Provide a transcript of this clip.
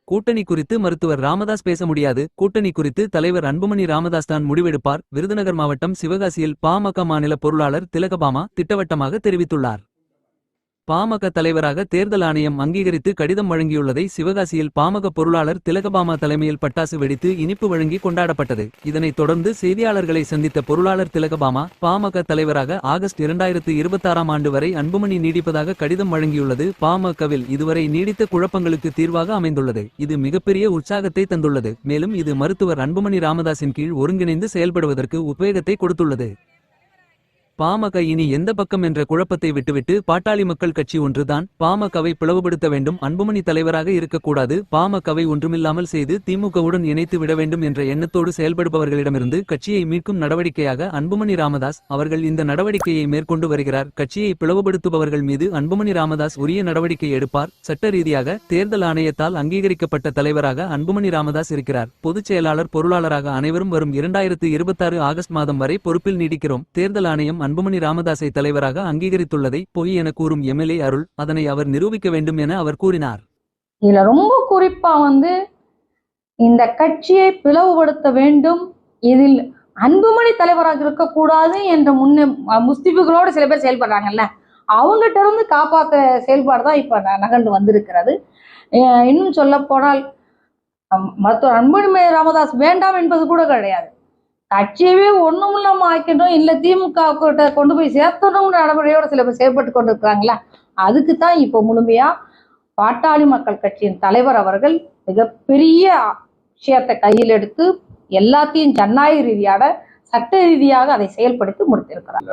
கூட்டணி குறித்து மருத்துவர் ராமதாஸ் பேச முடியாது. கூட்டணி குறித்து தலைவர் அன்புமணி ராமதாஸ் தான் முடிவெடுப்பார். விருதுநகர் மாவட்டம் சிவகாசியில் பாமக மாநில பொருளாளர் திலகபாமா திட்டவட்டமாக தெரிவித்துள்ளார். பாமக தலைவராக தேர்தல் ஆணையம் அங்கீகரித்து கடிதம் வழங்கியுள்ளதை சிவகாசியில் பாமக பொருளாளர் திலகபாமா தலைமையில் பட்டாசு வெடித்து இனிப்பு வழங்கி கொண்டாடப்பட்டது. இதனைத் தொடர்ந்து செய்தியாளர்களை சந்தித்த பொருளாளர் திலகபாமா பாமக தலைவராக ஆகஸ்ட் 2026ஆம் ஆண்டு வரை அன்புமணி நீடிப்பதாக கடிதம் வழங்கியுள்ளது பாமகவில் இதுவரை நீடித்த குழப்பங்களுக்கு தீர்வாக அமைந்துள்ளது. இது மிகப்பெரிய உற்சாகத்தை தந்துள்ளது. மேலும் இது மருத்துவர் அன்புமணி ராமதாஸின் கீழ் ஒருங்கிணைந்து செயல்படுவதற்கு உத்வேகத்தை கொடுத்துள்ளது. பாமக இனி எந்த பக்கம் என்ற குழப்பத்தை விட்டுவிட்டு பாட்டாளி மக்கள் கட்சி ஒன்றுதான் பாமகவை பிளவுபடுத்த வேண்டும். அன்புமணி தலைவராக இருக்கக்கூடாது. பாமகவை ஒன்றுமில்லாமல் செய்து திமுகவுடன் இணைத்து விட வேண்டும் என்ற எண்ணத்தோடு செயல்படுபவர்களிடமிருந்து கட்சியை மீட்கும் நடவடிக்கையாக அன்புமணி ராமதாஸ் அவர்கள் இந்த நடவடிக்கையை மேற்கொண்டு வருகிறார். கட்சியை பிளவுபடுத்துபவர்கள் மீது அன்புமணி ராமதாஸ் உரிய நடவடிக்கை எடுப்பார். சட்ட ரீதியாக தேர்தல் ஆணையத்தால் அங்கீகரிக்கப்பட்ட தலைவராக அன்புமணி ராமதாஸ் இருக்கிறார். பொதுச் செயலாளர் பொருளாளராக அனைவரும் வரும் 2026 ஆகஸ்ட் மாதம் வரை பொறுப்பில் நீடிக்கிறோம். தேர்தல் ஆணையம் அன்புமணி ராமதாஸை தலைவராக அங்கீகரித்துள்ளதை பொய் என கூறும் எம்எல்ஏ அருள் அதனை அவர் நிரூபிக்க வேண்டும் என அவர் கூறினார். இதுல ரொம்ப குறிப்பா இந்த கட்சியை பிளவுபடுத்த வேண்டும், இதில் அன்புமணி தலைவராக இருக்கக்கூடாது என்ற முஸ்திபுகளோடு சில பேர் செயல்படுறாங்கல்ல, அவங்ககிட்ட இருந்து காப்பாற்ற செயல்பாடு தான் இப்ப நகர்ந்து வந்திருக்கிறது. இன்னும் சொல்ல போனால் மருத்துவர் அன்புமணி ராமதாஸ் வேண்டாம் என்பது கூட கிடையாது. கட்சியவே ஒண்ணும் இல்லாம ஆக்கணும், இல்ல திமுக கிட்ட கொண்டு போய் சேர்த்தணும் நடைமுறையோட சில பேர் செயல்பட்டு கொண்டு இருக்கிறாங்களா, அதுக்குத்தான் இப்போ முழுமையா பாட்டாளி மக்கள் கட்சியின் தலைவர் அவர்கள் மிகப்பெரிய விஷயத்தை கையில் எடுத்து எல்லாத்தையும் ஜனநாயக ரீதியாக சட்ட ரீதியாக அதை செயல்படுத்தி முடித்திருக்கிறார்.